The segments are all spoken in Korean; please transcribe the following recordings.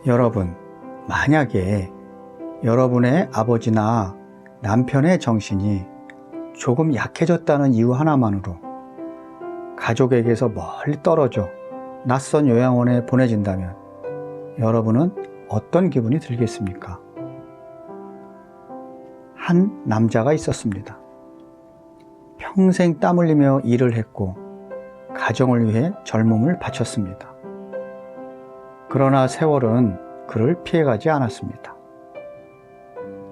여러분, 만약에 여러분의 아버지나 남편의 정신이 조금 약해졌다는 이유 하나만으로 가족에게서 멀리 떨어져 낯선 요양원에 보내진다면 여러분은 어떤 기분이 들겠습니까? 한 남자가 있었습니다. 평생 땀 흘리며 일을 했고 가정을 위해 젊음을 바쳤습니다. 그러나 세월은 그를 피해가지 않았습니다.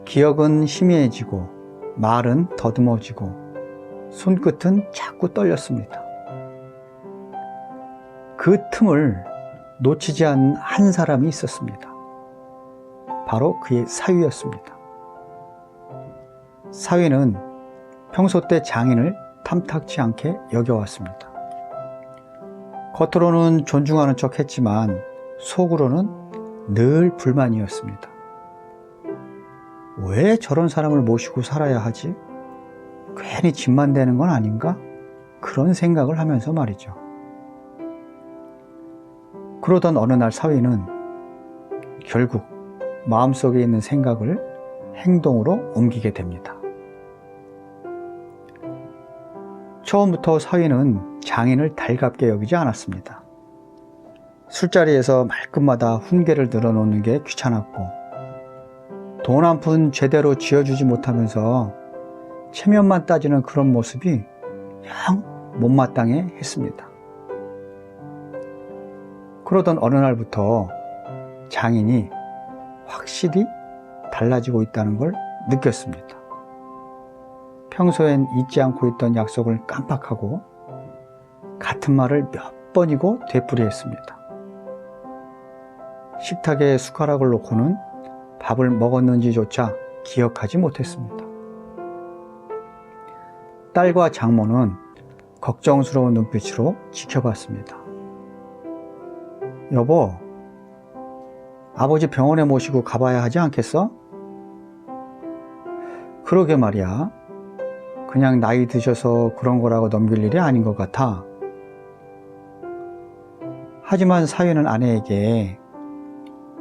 기억은 희미해지고 말은 더듬어지고 손끝은 자꾸 떨렸습니다. 그 틈을 놓치지 않은 한 사람이 있었습니다. 바로 그의 사위였습니다. 사위는 평소 때 장인을 탐탁치 않게 여겨왔습니다. 겉으로는 존중하는 척 했지만 속으로는 늘 불만이었습니다. 왜 저런 사람을 모시고 살아야 하지? 괜히 집만 되는 건 아닌가? 그런 생각을 하면서 말이죠. 그러던 어느 날 사위는 결국 마음속에 있는 생각을 행동으로 옮기게 됩니다. 처음부터 사위는 장인을 달갑게 여기지 않았습니다. 술자리에서 말끝마다 훈계를 늘어놓는 게 귀찮았고 돈 한 푼 제대로 쥐어주지 못하면서 체면만 따지는 그런 모습이 영 못마땅해 했습니다. 그러던 어느 날부터 장인이 확실히 달라지고 있다는 걸 느꼈습니다. 평소엔 잊지 않고 있던 약속을 깜빡하고 같은 말을 몇 번이고 되풀이했습니다. 식탁에 숟가락을 놓고는 밥을 먹었는지조차 기억하지 못했습니다. 딸과 장모는 걱정스러운 눈빛으로 지켜봤습니다. 여보, 아버지 병원에 모시고 가봐야 하지 않겠어? 그러게 말이야. 그냥 나이 드셔서 그런 거라고 넘길 일이 아닌 것 같아. 하지만 사위는 아내에게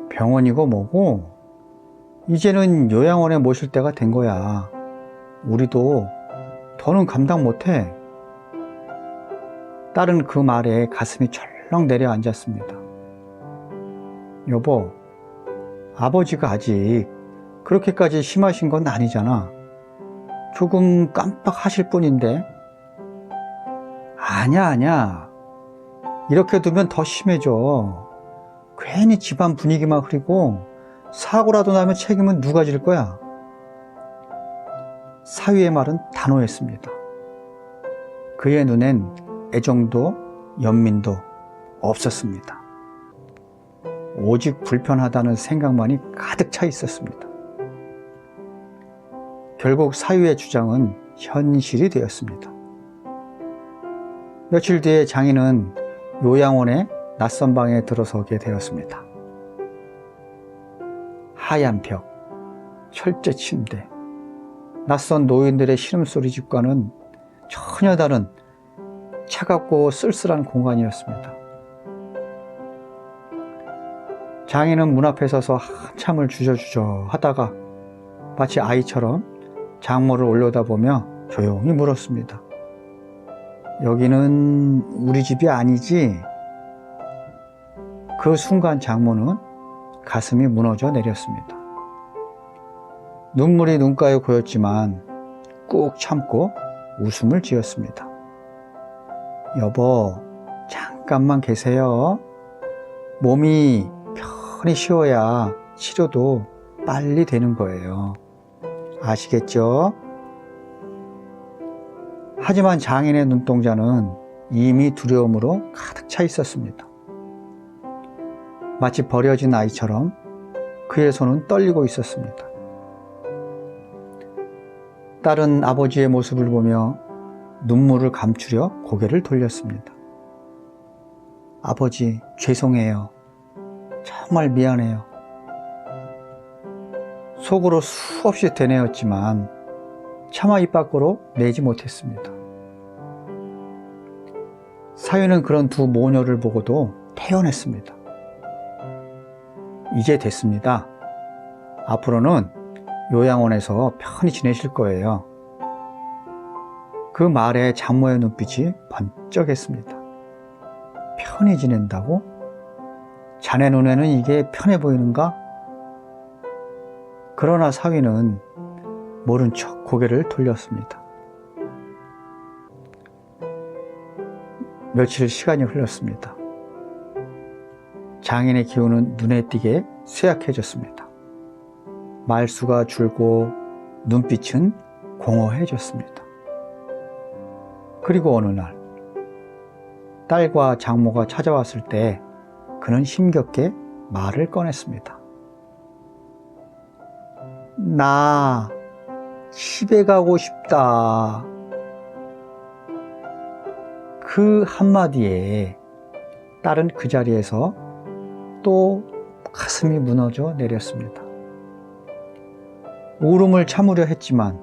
병원이고 뭐고 이제는 요양원에 모실 때가 된 거야. 우리도 더는 감당 못해. 딸은 그 말에 가슴이 철렁 내려앉았습니다. 여보, 아버지가 아직 그렇게까지 심하신 건 아니잖아. 조금 깜빡하실 뿐인데. 아니야. 이렇게 두면 더 심해져. 괜히 집안 분위기만 흐리고 사고라도 나면 책임은 누가 질 거야? 사위의 말은 단호했습니다. 그의 눈엔 애정도 연민도 없었습니다. 오직 불편하다는 생각만이 가득 차 있었습니다. 결국 사위의 주장은 현실이 되었습니다. 며칠 뒤에 장인은 요양원의 낯선 방에 들어서게 되었습니다. 하얀 벽, 철제 침대, 낯선 노인들의 신음소리 집과는 전혀 다른 차갑고 쓸쓸한 공간이었습니다. 장인은 문 앞에 서서 한참을 주저주저 하다가 마치 아이처럼 장모를 올려다보며 조용히 물었습니다. 여기는 우리 집이 아니지? 그 순간 장모는 가슴이 무너져 내렸습니다. 눈물이 눈가에 고였지만 꾹 참고 웃음을 지었습니다. 여보, 잠깐만 계세요. 몸이 편히 쉬어야 치료도 빨리 되는 거예요. 아시겠죠? 하지만 장인의 눈동자는 이미 두려움으로 가득 차 있었습니다. 마치 버려진 아이처럼 그의 손은 떨리고 있었습니다. 딸은 아버지의 모습을 보며 눈물을 감추려 고개를 돌렸습니다. 아버지, 죄송해요. 정말 미안해요. 속으로 수없이 되뇌었지만 차마 입 밖으로 내지 못했습니다. 사위는 그런 두 모녀를 보고도 태연했습니다. 이제 됐습니다. 앞으로는 요양원에서 편히 지내실 거예요. 그 말에 장모의 눈빛이 번쩍했습니다. 편히 지낸다고? 자네 눈에는 이게 편해 보이는가? 그러나 사위는 모른 척 고개를 돌렸습니다. 며칠 시간이 흘렀습니다. 장인의 기운은 눈에 띄게 쇠약해졌습니다. 말수가 줄고 눈빛은 공허해졌습니다. 그리고 어느 날 딸과 장모가 찾아왔을 때 그는 힘겹게 말을 꺼냈습니다. 나 집에 가고 싶다. 그 한마디에 딸은 그 자리에서 또 가슴이 무너져 내렸습니다. 울음을 참으려 했지만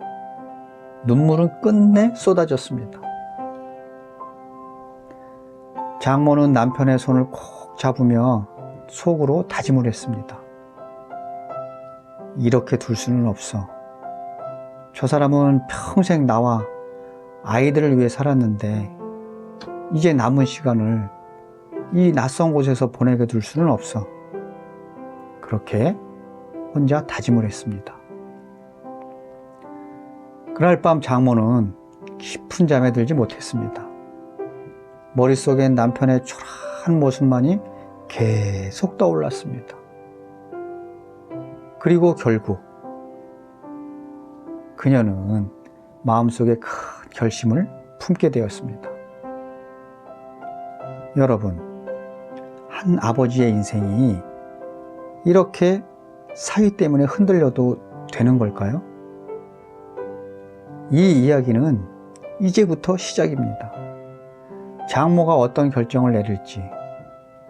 눈물은 끝내 쏟아졌습니다. 장모는 남편의 손을 콕 잡으며 속으로 다짐을 했습니다. 이렇게 둘 수는 없어. 저 사람은 평생 나와 아이들을 위해 살았는데 이제 남은 시간을 이 낯선 곳에서 보내게 둘 수는 없어. 그렇게 혼자 다짐을 했습니다. 그날 밤 장모는 깊은 잠에 들지 못했습니다. 머릿속엔 남편의 초라한 모습만이 계속 떠올랐습니다. 그리고 결국 그녀는 마음속에 큰 결심을 품게 되었습니다. 여러분, 한 아버지의 인생이 이렇게 사위 때문에 흔들려도 되는 걸까요? 이 이야기는 이제부터 시작입니다. 장모가 어떤 결정을 내릴지,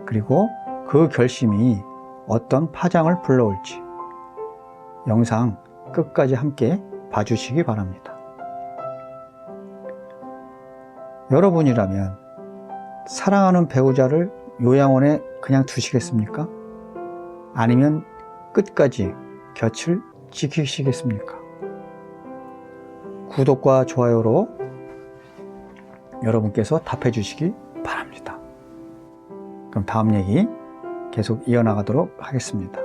그리고 그 결심이 어떤 파장을 불러올지 영상 끝까지 함께 봐주시기 바랍니다. 여러분이라면 사랑하는 배우자를 요양원에 그냥 두시겠습니까? 아니면 끝까지 곁을 지키시겠습니까? 구독과 좋아요로 여러분께서 답해 주시기 바랍니다. 그럼 다음 얘기 계속 이어나가도록 하겠습니다.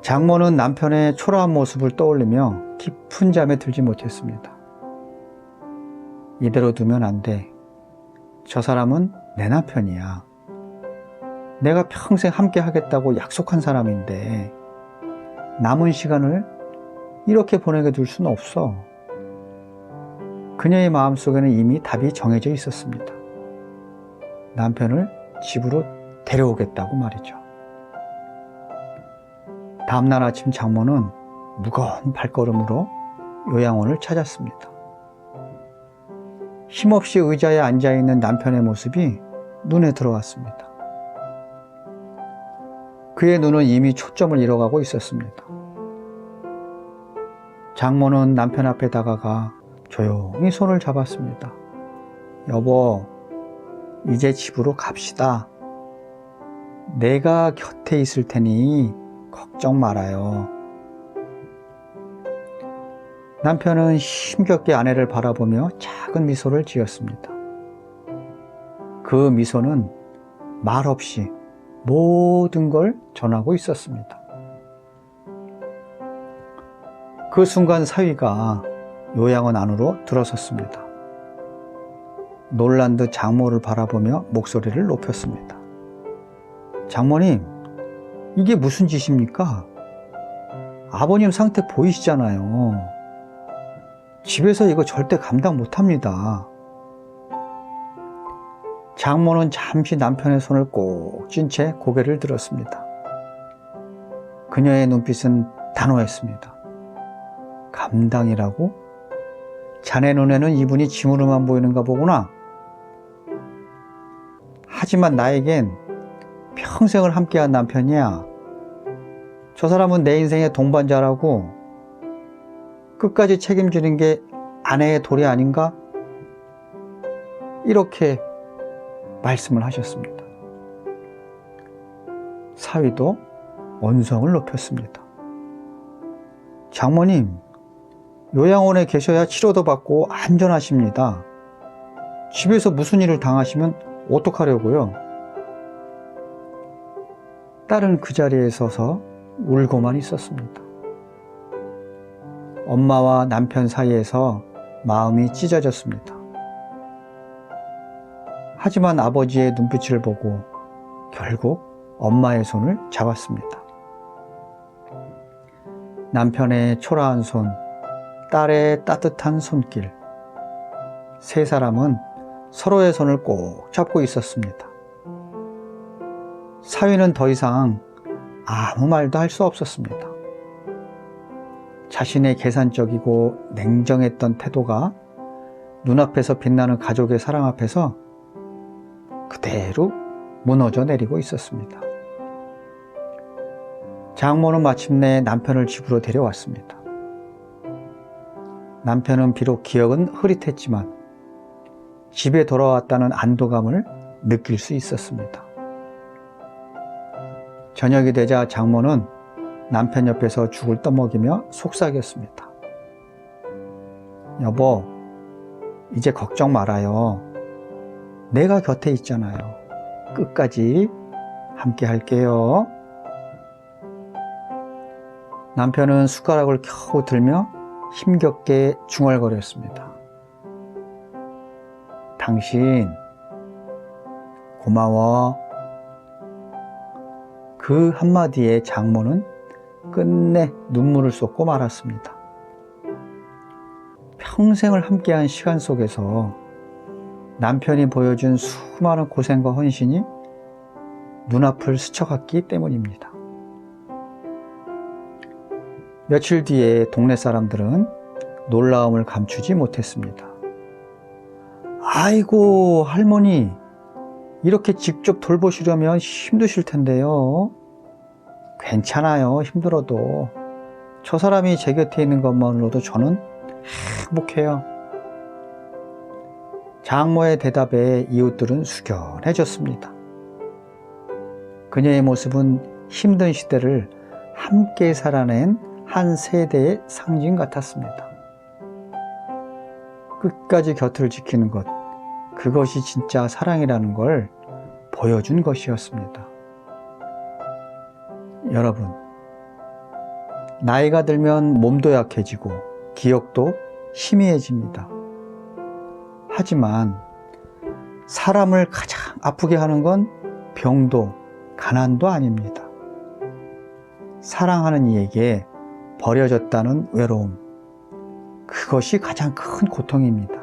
장모는 남편의 초라한 모습을 떠올리며 깊은 잠에 들지 못했습니다. 이대로 두면 안 돼. 저 사람은 내 남편이야. 내가 평생 함께 하겠다고 약속한 사람인데 남은 시간을 이렇게 보내게 둘 수는 없어. 그녀의 마음속에는 이미 답이 정해져 있었습니다. 남편을 집으로 데려오겠다고 말이죠. 다음날 아침 장모는 무거운 발걸음으로 요양원을 찾았습니다. 힘없이 의자에 앉아있는 남편의 모습이 눈에 들어왔습니다. 그의 눈은 이미 초점을 잃어가고 있었습니다. 장모는 남편 앞에 다가가 조용히 손을 잡았습니다. 여보, 이제 집으로 갑시다. 내가 곁에 있을 테니 걱정 말아요. 남편은 힘겹게 아내를 바라보며 작은 미소를 지었습니다. 그 미소는 말없이 모든 걸 전하고 있었습니다. 그 순간 사위가 요양원 안으로 들어섰습니다. 놀란 듯 장모를 바라보며 목소리를 높였습니다. 장모님, 이게 무슨 짓입니까? 아버님 상태 보이시잖아요. 집에서 이거 절대 감당 못합니다. 장모는 잠시 남편의 손을 꼭 쥔 채 고개를 들었습니다. 그녀의 눈빛은 단호했습니다. 감당이라고? 자네 눈에는 이분이 짐으로만 보이는가 보구나. 하지만 나에겐 평생을 함께한 남편이야. 저 사람은 내 인생의 동반자라고. 끝까지 책임지는 게 아내의 도리 아닌가? 이렇게 말씀을 하셨습니다. 사위도 언성을 높였습니다. 장모님, 요양원에 계셔야 치료도 받고 안전하십니다. 집에서 무슨 일을 당하시면 어떡하려고요? 딸은 그 자리에 서서 울고만 있었습니다. 엄마와 남편 사이에서 마음이 찢어졌습니다. 하지만 아버지의 눈빛을 보고 결국 엄마의 손을 잡았습니다. 남편의 초라한 손, 딸의 따뜻한 손길. 세 사람은 서로의 손을 꼭 잡고 있었습니다. 사위는 더 이상 아무 말도 할 수 없었습니다. 자신의 계산적이고 냉정했던 태도가 눈앞에서 빛나는 가족의 사랑 앞에서 그대로 무너져 내리고 있었습니다. 장모는 마침내 남편을 집으로 데려왔습니다. 남편은 비록 기억은 흐릿했지만 집에 돌아왔다는 안도감을 느낄 수 있었습니다. 저녁이 되자 장모는 남편 옆에서 죽을 떠먹이며 속삭였습니다. 여보, 이제 걱정 말아요. 내가 곁에 있잖아요. 끝까지 함께 할게요. 남편은 숟가락을 겨우 들며 힘겹게 중얼거렸습니다. 당신 고마워. 그 한마디에 장모는 끝내 눈물을 쏟고 말았습니다. 평생을 함께한 시간 속에서 남편이 보여준 수많은 고생과 헌신이 눈앞을 스쳐갔기 때문입니다. 며칠 뒤에 동네 사람들은 놀라움을 감추지 못했습니다. 아이고, 할머니, 이렇게 직접 돌보시려면 힘드실 텐데요. 괜찮아요, 힘들어도. 저 사람이 제 곁에 있는 것만으로도 저는 행복해요. 장모의 대답에 이웃들은 숙연해졌습니다. 그녀의 모습은 힘든 시대를 함께 살아낸 한 세대의 상징 같았습니다. 끝까지 곁을 지키는 것, 그것이 진짜 사랑이라는 걸 보여준 것이었습니다. 여러분, 나이가 들면 몸도 약해지고 기억도 희미해집니다. 하지만 사람을 가장 아프게 하는 건 병도 가난도 아닙니다. 사랑하는 이에게 버려졌다는 외로움, 그것이 가장 큰 고통입니다.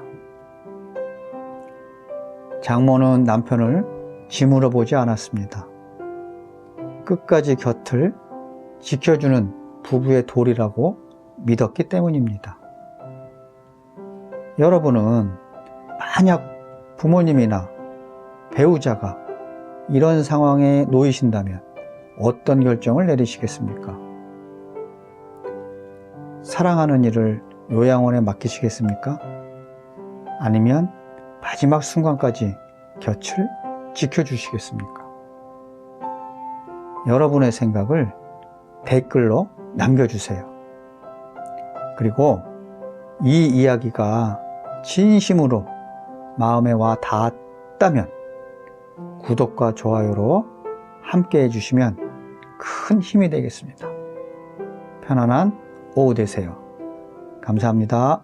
장모는 남편을 짐으로 보지 않았습니다. 끝까지 곁을 지켜주는 부부의 도리라고 믿었기 때문입니다. 여러분은 만약 부모님이나 배우자가 이런 상황에 놓이신다면 어떤 결정을 내리시겠습니까? 사랑하는 이를 요양원에 맡기시겠습니까? 아니면 마지막 순간까지 곁을 지켜주시겠습니까? 여러분의 생각을 댓글로 남겨주세요. 그리고 이 이야기가 진심으로 마음에 와 닿았다면 구독과 좋아요로 함께 해주시면 큰 힘이 되겠습니다. 편안한 오후 되세요. 감사합니다.